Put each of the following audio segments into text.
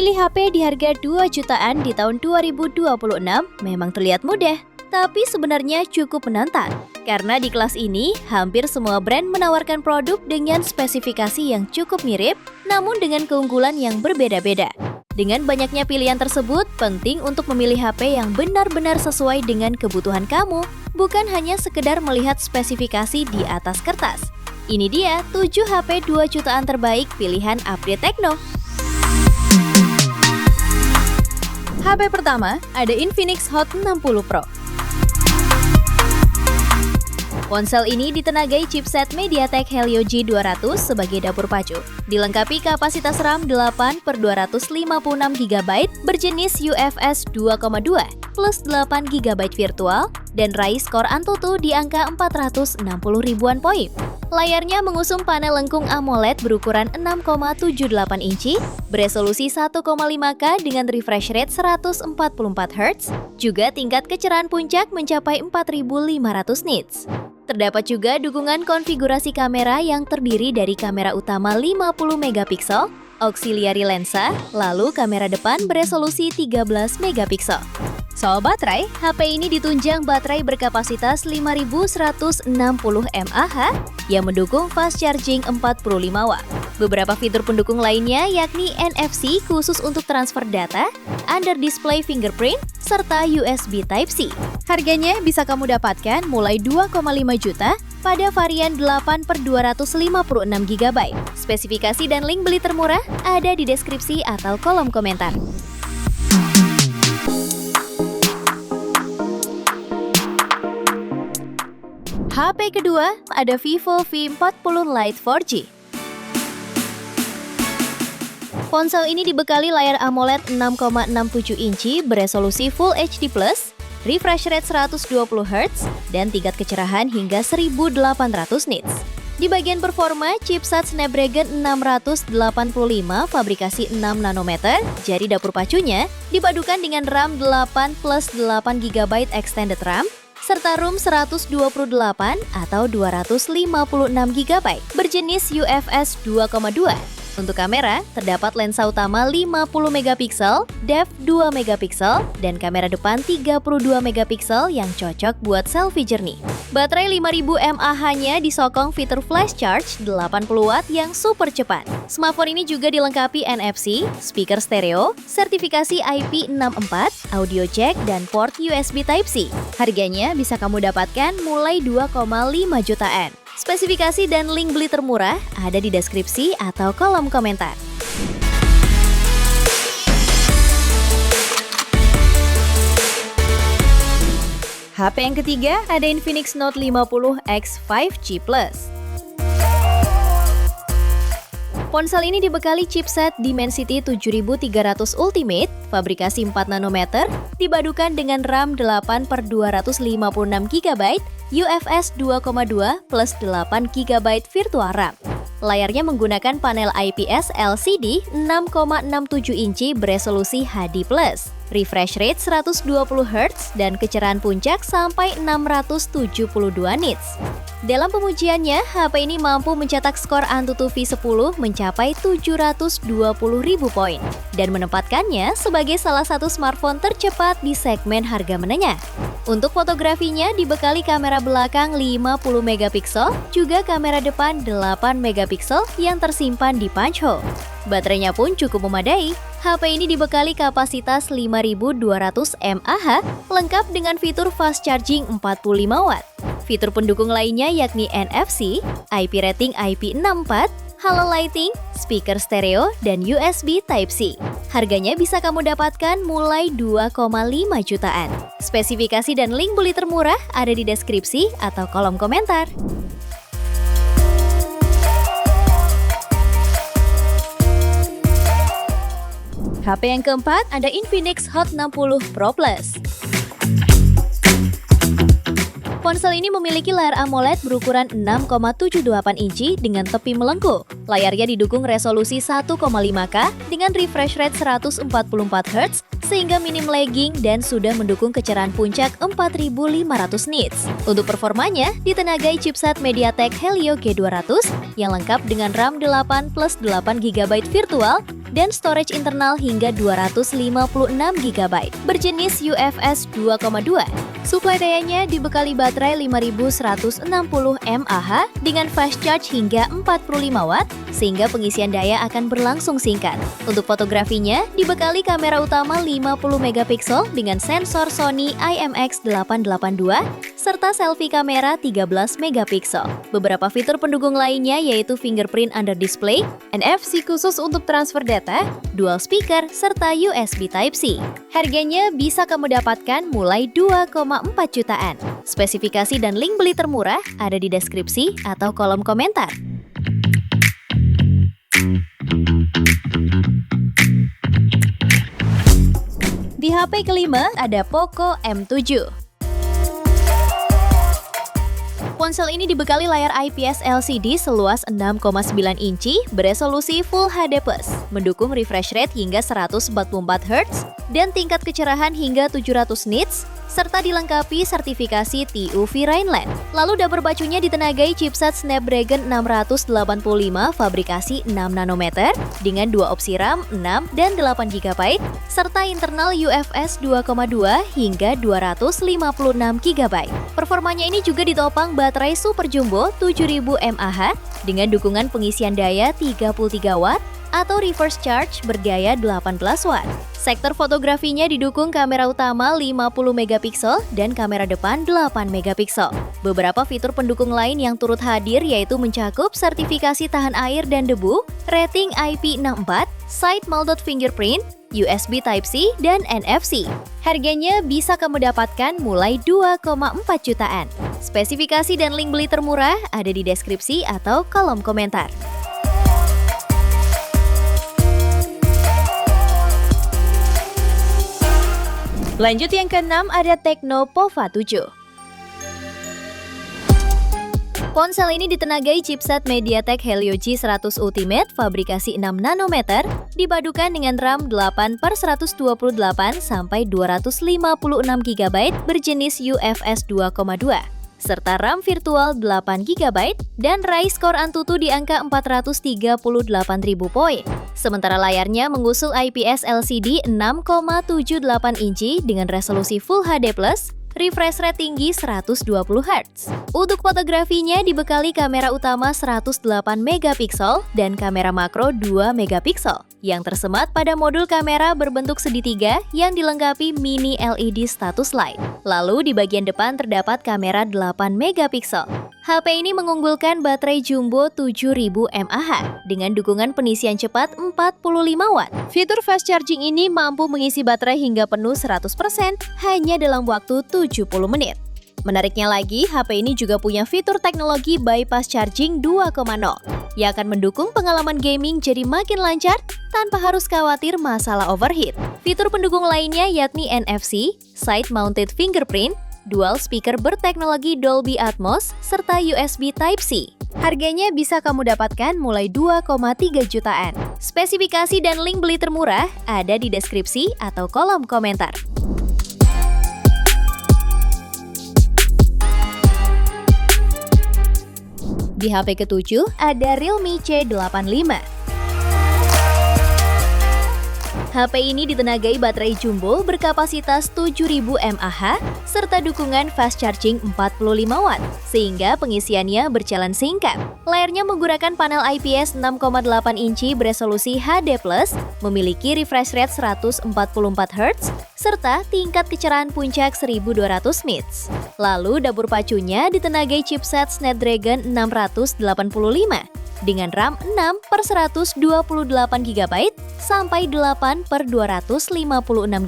Memilih HP di harga 2 jutaan di tahun 2026 memang terlihat mudah, tapi sebenarnya cukup menantang. Karena di kelas ini, hampir semua brand menawarkan produk dengan spesifikasi yang cukup mirip, namun dengan keunggulan yang berbeda-beda. Dengan banyaknya pilihan tersebut, penting untuk memilih HP yang benar-benar sesuai dengan kebutuhan kamu, bukan hanya sekedar melihat spesifikasi di atas kertas. Ini dia 7 HP 2 jutaan terbaik pilihan Update Tekno. HP pertama ada Infinix Hot 60 Pro. Ponsel ini ditenagai chipset MediaTek Helio G200 sebagai dapur pacu. Dilengkapi kapasitas RAM 8/256GB berjenis UFS 2,2 plus 8GB virtual dan raih skor Antutu di angka 460 ribuan poin. Layarnya mengusung panel lengkung AMOLED berukuran 6,78 inci, beresolusi 1,5K dengan refresh rate 144 Hz, juga tingkat kecerahan puncak mencapai 4500 nits. Terdapat juga dukungan konfigurasi kamera yang terdiri dari kamera utama 50 megapiksel, auxiliary lensa, lalu kamera depan beresolusi 13 megapiksel. Soal baterai, HP ini ditunjang baterai berkapasitas 5160 mAh yang mendukung fast charging 45 Watt. Beberapa fitur pendukung lainnya yakni NFC khusus untuk transfer data, under display fingerprint, serta USB Type-C. Harganya bisa kamu dapatkan mulai 2,5 juta pada varian 8/256GB. Spesifikasi dan link beli termurah ada di deskripsi atau kolom komentar. HP kedua ada Vivo V40 Lite 4G. Ponsel ini dibekali layar AMOLED 6,67 inci beresolusi Full HD+, refresh rate 120 Hz, dan tingkat kecerahan hingga 1800 nits. Di bagian performa, chipset Snapdragon 685 fabrikasi 6 nanometer, jadi dapur pacunya dipadukan dengan RAM 8 plus 8GB extended RAM, serta ROM 128 atau 256GB berjenis UFS 2,2. Untuk kamera, terdapat lensa utama 50 megapiksel, depth 2 megapiksel, dan kamera depan 32 megapiksel yang cocok buat selfie jernih. Baterai 5000 mAh-nya disokong fitur flash charge 80 Watt yang super cepat. Smartphone ini juga dilengkapi NFC, speaker stereo, sertifikasi IP64, audio jack, dan port USB Type-C. Harganya bisa kamu dapatkan mulai 2,5 jutaan. Spesifikasi dan link beli termurah ada di deskripsi atau kolom komentar. HP yang ketiga ada Infinix Note 50X 5G Plus. Ponsel ini dibekali chipset Dimensity 7300 Ultimate, fabrikasi 4 nanometer, dipadukan dengan RAM 8/256GB, UFS 2,2 plus 8GB virtual RAM. Layarnya menggunakan panel IPS LCD 6,67 inci beresolusi HD+, refresh rate 120 Hz, dan kecerahan puncak sampai 672 nits. Dalam pengujiannya, HP ini mampu mencetak skor Antutu V10 mencapai 720.000 poin dan menempatkannya sebagai salah satu smartphone tercepat di segmen harga menengah. Untuk fotografinya dibekali kamera belakang 50 megapiksel, juga kamera depan 8 megapiksel yang tersimpan di punch hole. Baterainya pun cukup memadai. HP ini dibekali kapasitas 5200 mAh, lengkap dengan fitur fast charging 45 Watt. Fitur pendukung lainnya yakni NFC, IP rating IP64, halo lighting, speaker stereo, dan USB Type-C. Harganya bisa kamu dapatkan mulai 2,5 jutaan. Spesifikasi dan link beli termurah ada di deskripsi atau kolom komentar. HP yang keempat ada Infinix Hot 60 Pro Plus. Ponsel ini memiliki layar AMOLED berukuran 6,78 inci dengan tepi melengkung. Layarnya didukung resolusi 1,5K dengan refresh rate 144 Hz sehingga minim lagging dan sudah mendukung kecerahan puncak 4500 nits. Untuk performanya, ditenagai chipset MediaTek Helio G200 yang lengkap dengan RAM 8 plus 8GB virtual dan storage internal hingga 256 GB berjenis UFS 2,2. Suplai dayanya dibekali baterai 5160 mAh dengan fast charge hingga 45 Watt sehingga pengisian daya akan berlangsung singkat. Untuk fotografinya dibekali kamera utama 50 megapiksel dengan sensor Sony IMX882 serta selfie kamera 13 megapiksel. Beberapa fitur pendukung lainnya yaitu fingerprint under display, NFC khusus untuk transfer data, dual speaker, serta USB Type-C. Harganya bisa kamu dapatkan mulai 2,4 jutaan. Spesifikasi dan link beli termurah ada di deskripsi atau kolom komentar. Di HP kelima ada Poco M7. Ponsel ini dibekali layar IPS LCD seluas 6,9 inci beresolusi Full HD+, mendukung refresh rate hingga 144 Hz dan tingkat kecerahan hingga 700 nits, serta dilengkapi sertifikasi TÜV Rheinland. Lalu dapur bacunya ditenagai chipset Snapdragon 685 fabrikasi 6 nanometer dengan dua opsi RAM 6 dan 8 GB, serta internal UFS 2,2 hingga 256 GB. Performanya ini juga ditopang baterai Super Jumbo 7000 mAh dengan dukungan pengisian daya 33 Watt atau reverse charge bergaya 18 Watt. Sektor fotografinya didukung kamera utama 50 megapiksel dan kamera depan 8 megapiksel. Beberapa fitur pendukung lain yang turut hadir yaitu mencakup sertifikasi tahan air dan debu, rating IP64, side mounted fingerprint, USB Type-C, dan NFC. Harganya bisa kamu dapatkan mulai 2,4 jutaan. Spesifikasi dan link beli termurah ada di deskripsi atau kolom komentar. Lanjut yang keenam ada Tecno Pova 7. Ponsel ini ditenagai chipset MediaTek Helio G100 Ultimate fabrikasi 6 nanometer dipadukan dengan RAM 8/128 sampai 256 GB berjenis UFS 2,2 serta RAM virtual 8 GB dan raise score Antutu di angka 438.000 poin. Sementara layarnya mengusung IPS LCD 6,78 inci dengan resolusi Full HD+, refresh rate tinggi 120 Hz. Untuk fotografinya dibekali kamera utama 108 megapiksel dan kamera makro 2 megapiksel yang tersemat pada modul kamera berbentuk segitiga yang dilengkapi mini LED status light. Lalu di bagian depan terdapat kamera 8 megapiksel. HP ini mengunggulkan baterai jumbo 7000 mAh dengan dukungan pengisian cepat 45 Watt. Fitur fast charging ini mampu mengisi baterai hingga penuh 100% hanya dalam waktu 70 menit. Menariknya lagi, HP ini juga punya fitur teknologi bypass charging 2.0 yang akan mendukung pengalaman gaming jadi makin lancar tanpa harus khawatir masalah overheat. Fitur pendukung lainnya yakni NFC, side-mounted fingerprint, dual speaker berteknologi Dolby Atmos, serta USB Type-C. Harganya bisa kamu dapatkan mulai 2,3 jutaan. Spesifikasi dan link beli termurah ada di deskripsi atau kolom komentar. Di HP ketujuh ada Realme C85. HP ini ditenagai baterai jumbo berkapasitas 7000 mAh serta dukungan fast charging 45 Watt sehingga pengisiannya berjalan singkat. Layarnya menggunakan panel IPS 6,8 inci beresolusi HD+, memiliki refresh rate 144 Hz serta tingkat kecerahan puncak 1200 nits. Lalu dapur pacunya ditenagai chipset Snapdragon 685 dengan RAM 6/128 GB sampai 8/256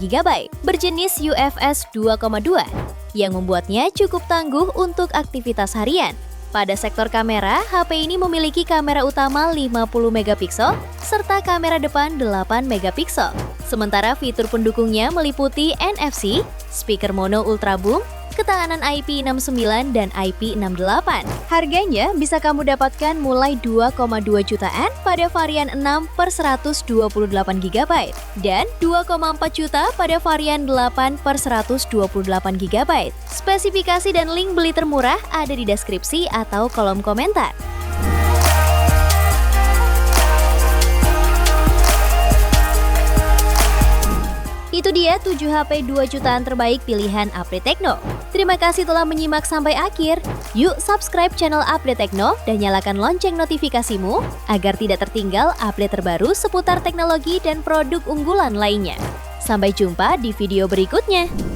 GB berjenis UFS 2,2 yang membuatnya cukup tangguh untuk aktivitas harian. Pada sektor kamera, HP ini memiliki kamera utama 50 megapiksel serta kamera depan 8 megapiksel. Sementara fitur pendukungnya meliputi NFC, speaker mono ultra boom, ketahanan IP69 dan IP68. Harganya bisa kamu dapatkan mulai 2,2 jutaan pada varian 6/128 GB dan 2,4 juta pada varian 8/128 GB. Spesifikasi dan link beli termurah ada di deskripsi atau kolom komentar. Itu dia 7 HP 2 jutaan terbaik pilihan Update Tekno. Terima kasih telah menyimak sampai akhir. Yuk subscribe channel Update Tekno dan nyalakan lonceng notifikasimu agar tidak tertinggal update terbaru seputar teknologi dan produk unggulan lainnya. Sampai jumpa di video berikutnya.